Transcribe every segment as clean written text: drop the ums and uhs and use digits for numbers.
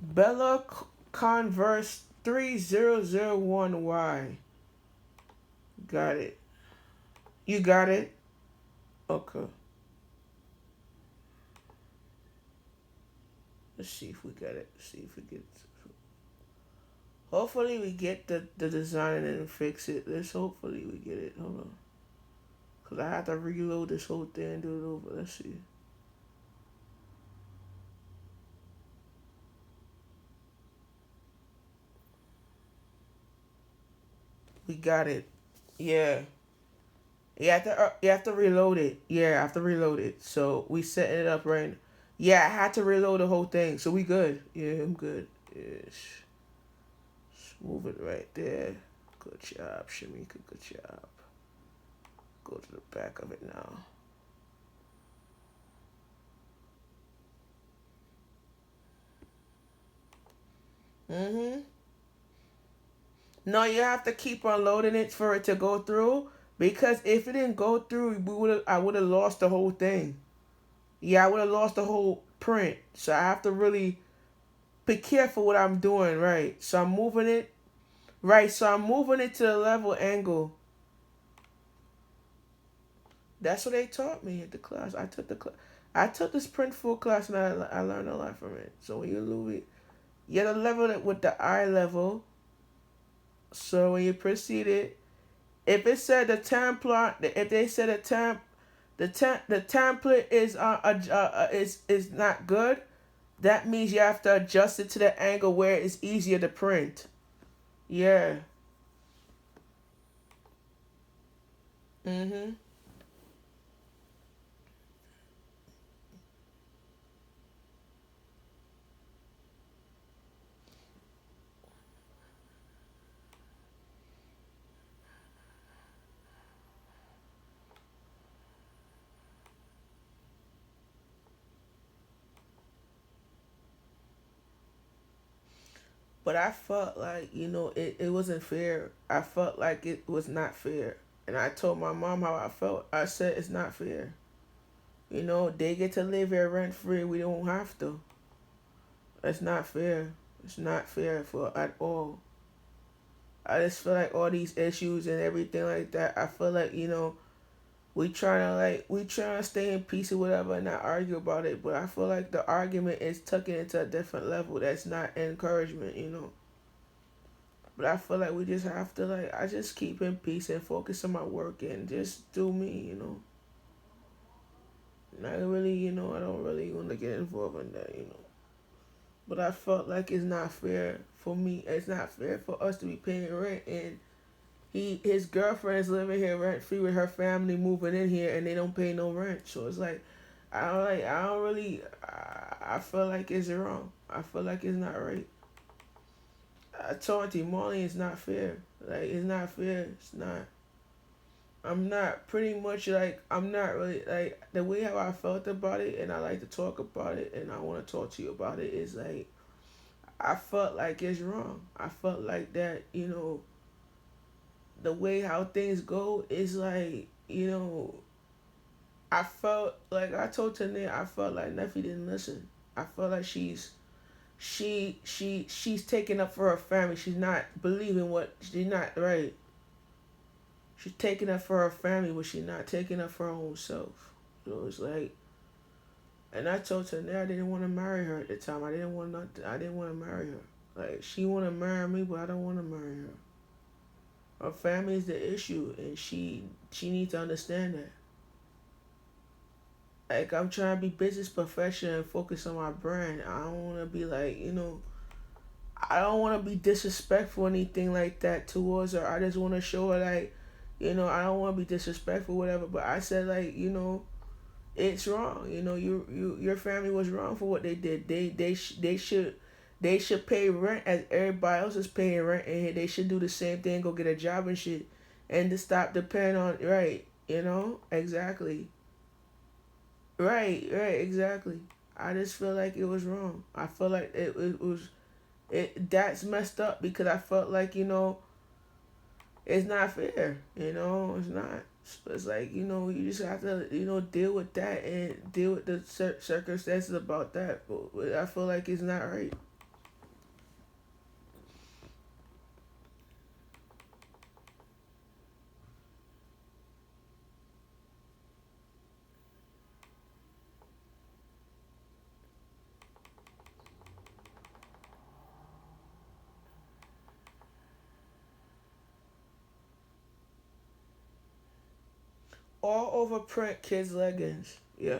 Bella Converse 3001Y. Got it. You got it? Okay. Let's see if we got it. See if we get. Hopefully we get the design and fix it. Let's hopefully we get it. Hold on. Cause I have to reload this whole thing and do it over. Let's see. We got it. Yeah. You have to reload it. Yeah, I have to reload it. So we setting it up right. Yeah, I had to reload the whole thing. So we good. Yeah, I'm good. Yes. Just move it right there. Good job, Shamika. Good job. Go to the back of it now. Mm-hmm. No, you have to keep on loading it for it to go through. Because if it didn't go through, I would have lost the whole thing. Yeah, I would have lost the whole print. So I have to really be careful what I'm doing, right? So I'm moving it, right? So I'm moving it to the level angle. That's what they taught me at the class. I took the class. I took this print full class and I learned a lot from it. So when you move it, you have to level it with the eye level. So when you proceed it, if it said the template, if they said the template is not good, that means you have to adjust it to the angle where it's easier to print. Yeah. Mhm. But I felt like, it wasn't fair. I felt like it was not fair. And I told my mom how I felt. I said it's not fair. They get to live here rent free. We don't have to. It's not fair. It's not fair for at all. I just feel like all these issues and everything like that. I feel like we trying to stay in peace or whatever and not argue about it. But I feel like the argument is tucking into a different level. That's not encouragement. But I feel like we just have to I just keep in peace and focus on my work and just do me. Not really, I don't really want to get involved in that. But I felt like it's not fair for me. It's not fair for us to be paying rent and his girlfriend is living here rent free with her family moving in here and they don't pay no rent. So it's like I don't really I feel like it's wrong. I feel like it's not right. I told you Molly it's not fair. Like it's not fair. It's not. I'm not pretty much I'm not really the way how I felt about it and I like to talk about it and I want to talk to you about it is I felt like it's wrong. I felt like that, the way how things go is I felt like I told Tania I felt like Neffy didn't listen. I felt like she's taking up for her family. She's not believing what she's not right. She's taking up for her family, but she's not taking up for her own self. So it's and I told her that I didn't want to marry her at the time. I didn't want to marry her. Like she want to marry me, but I don't want to marry her. Her family is the issue, and she needs to understand that. Like I'm trying to be business professional and focus on my brand. I don't want to be I don't want to be disrespectful or anything like that towards her. I just want to show her I don't want to be disrespectful, whatever. But I said it's wrong. Your family was wrong for what they did. They should pay rent as everybody else is paying rent, and they should do the same thing. Go get a job and shit, and to stop depending on right. Exactly. Right, exactly. I just feel like it was wrong. I feel like it was that's messed up because I felt like it's not fair. It's not. It's like you just have to deal with that and deal with the circumstances about that. But I feel like it's not right. all over print kids leggings. Yeah.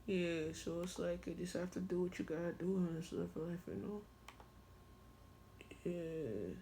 Yeah, so it's like you just have to do what you gotta do and stuff life, you know? Yeah.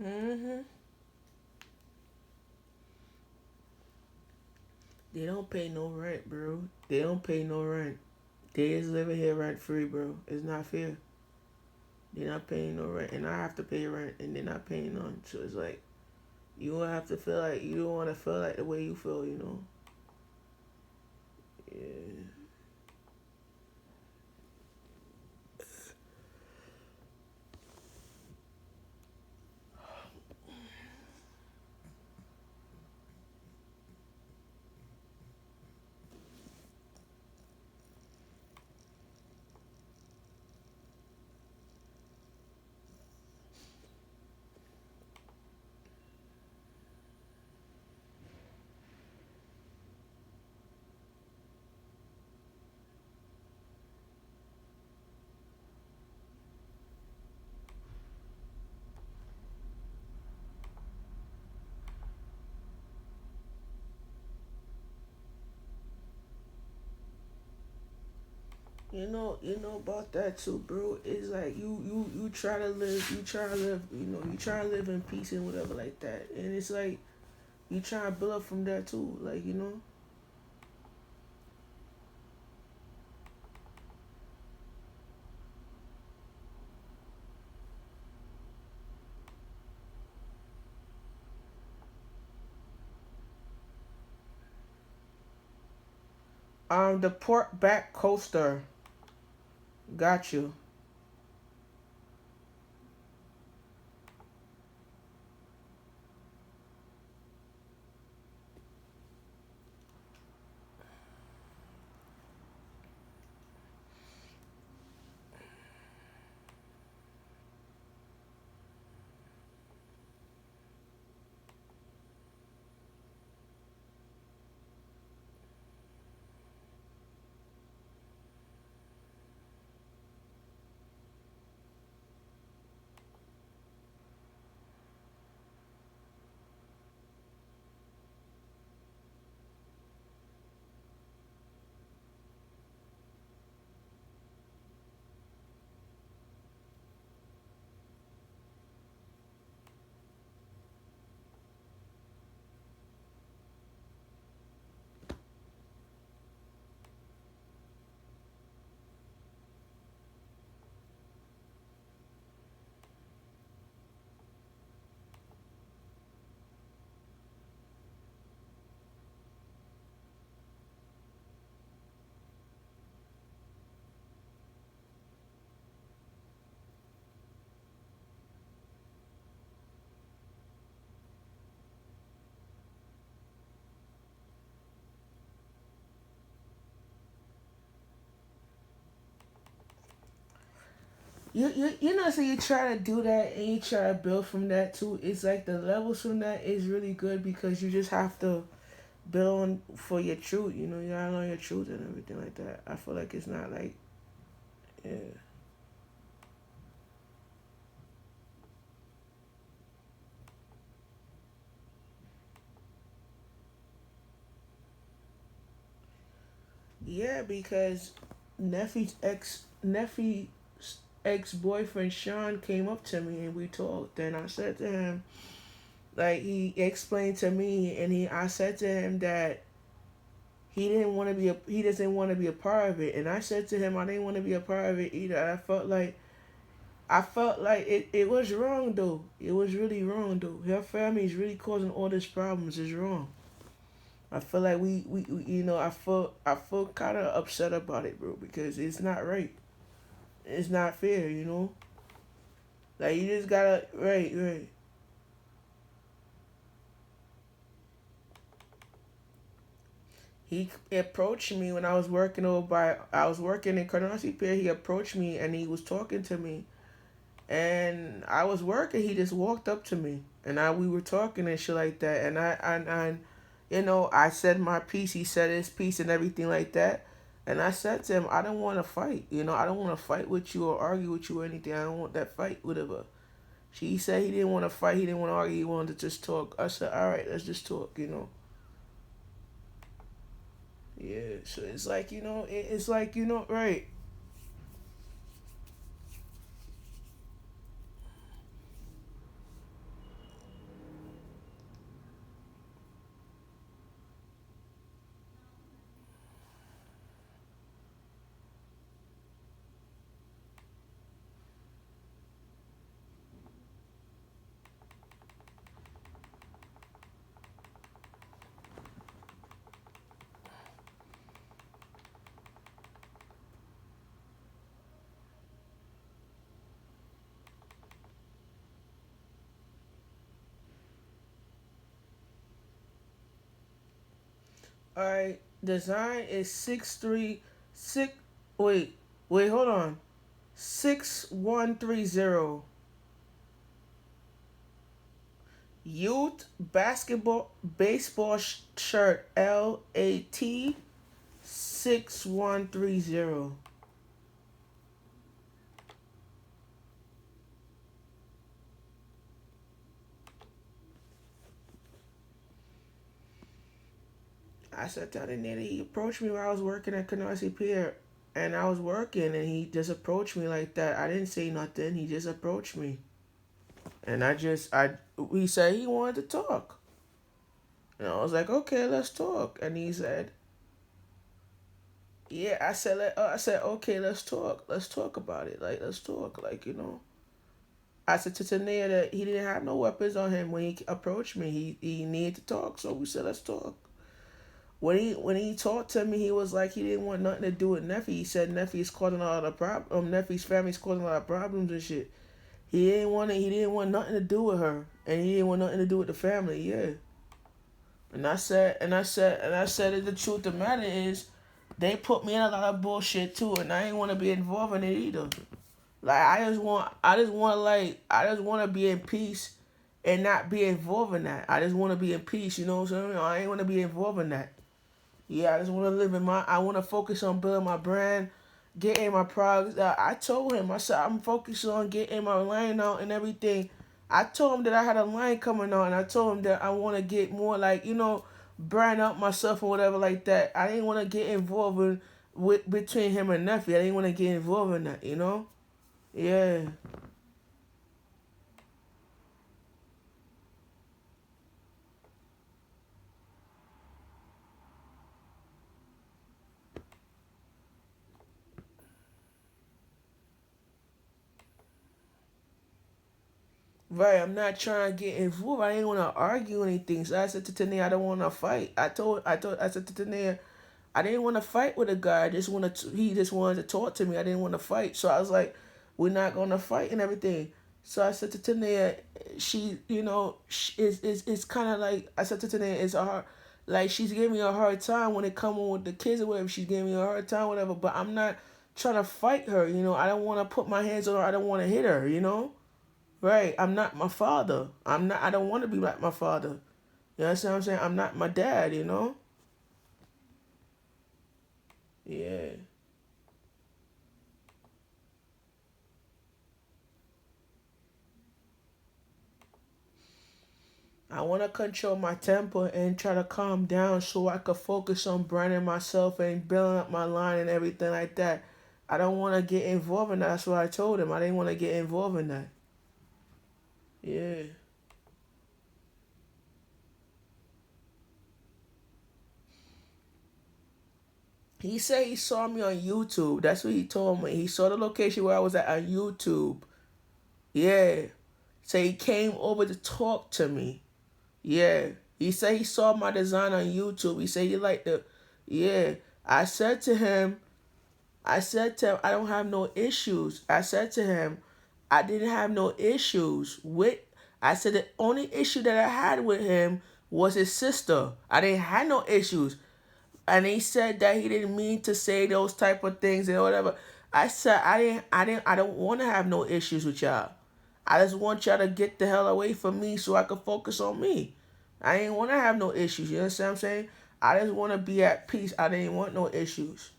Mm-hmm. They don't pay no rent, bro. They don't pay no rent. They is living here rent free, bro. It's not fair. They're not paying no rent, and I have to pay rent, and they're not paying none. So it's like you don't have to feel like you don't want to feel like the way you feel, you know. Yeah. You know about that too, bro. It's like you try to live, you try to live in peace and whatever like that, and it's like you try to build up from that too, like you know. The pork back coaster, got you. So you try to do that and you try to build from that too. It's like the levels from that is really good because you just have to build on for your truth. You gotta know your truth and everything like that. I feel like it's not like, yeah. Yeah, because Neffy's ex boyfriend Sean came up to me and we talked. And I said to him, like he explained to me, and I said to him that he doesn't want to be a part of it. And I said to him I didn't want to be a part of it either. I felt like it was wrong though. It was really wrong though. Her family is really causing all these problems. It's wrong. I feel like I feel kind of upset about it, bro, because it's not right. It's not fair. Like you just gotta right, right. He approached me when I was working in Canarsie Pier. He approached me and he was talking to me, and I was working. He just walked up to me, and we were talking and shit like that. And I said my piece. He said his piece and everything like that. And I said to him, I don't want to fight. I don't want to fight with you or argue with you or anything. I don't want that fight, whatever. He said he didn't want to fight. He didn't want to argue. He wanted to just talk. I said, all right, let's just talk. Yeah. So it's like it's like right. All right. Design is 636. Wait, hold on. 6130. Youth basketball baseball shirt LAT 6130. I sat down in there. He approached me while I was working at Canarsie Pier, and I was working, and he just approached me like that. I didn't say nothing. He just approached me, and he said he wanted to talk, and I was like, okay, let's talk. And he said, yeah. I said, okay, let's talk. Let's talk about it. Like, let's talk. Like. I said to Tanea that he didn't have no weapons on him when he approached me. He needed to talk, so we said let's talk. When he talked to me, he was like he didn't want nothing to do with Neffy. He said Neffy's causing a lot of problem. Neffy's family's causing a lot of problems and shit. He didn't want nothing to do with her, and he didn't want nothing to do with the family. Yeah. And I said the truth. The matter is, they put me in a lot of bullshit too, and I ain't want to be involved in it either. Like I just want to be in peace and not be involved in that. I just want to be in peace. You know what I'm saying? I ain't want to be involved in that. Yeah, I just want to live in my. I want to focus on building my brand, getting my products. I told him. I said I'm focused on getting my line out and everything. I told him that I had a line coming on. I told him that I want to get more like brand up myself or whatever like that. I didn't want to get involved with between him and Nephew. I didn't want to get involved in that. Yeah. Right, I'm not trying to get involved. I didn't want to argue anything. So I said to Tania, I don't want to fight. I said to Tania, I didn't want to fight with a guy. He just wanted to talk to me. I didn't want to fight. So I was like, we're not going to fight and everything. So I said to Tania, it's kind of like, I said to Tania, it's a hard, like she's giving me a hard time when it come on with the kids or whatever. She's giving me a hard time, whatever. But I'm not trying to fight her. I don't want to put my hands on her. I don't want to hit her. Right? I'm not my father. I'm not. I don't want to be like my father. You understand what I'm saying? I'm not my dad. Yeah. I want to control my temper and try to calm down so I could focus on branding myself and building up my line and everything like that. I don't want to get involved in that. That's what I told him. I didn't want to get involved in that. Yeah. He said he saw me on YouTube. That's what he told me. He saw the location where I was at on YouTube. Yeah. So he came over to talk to me. Yeah. He said he saw my design on YouTube. He said he liked the. Yeah. I said to him, I don't have no issues. I said to him, I didn't have no issues with. I said the only issue that I had with him was his sister. I didn't have no issues. And he said that he didn't mean to say those type of things and whatever. I said I don't want to have no issues with y'all. I just want y'all to get the hell away from me so I can focus on me. I ain't want to have no issues. You understand what I'm saying? I just want to be at peace. I didn't want no issues.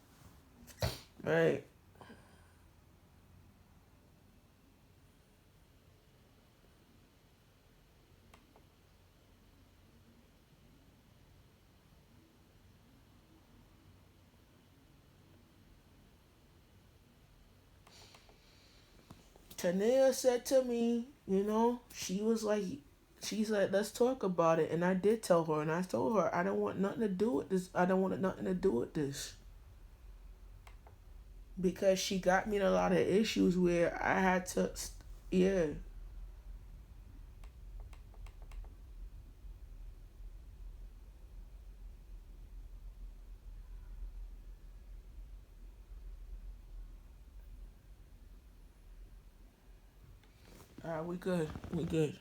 Right. Tania said to me, she's like, let's talk about it. And I did tell her, and I told her, I don't want nothing to do with this. I don't want nothing to do with this. Because she got me in a lot of issues where I had to, yeah. We good. We good.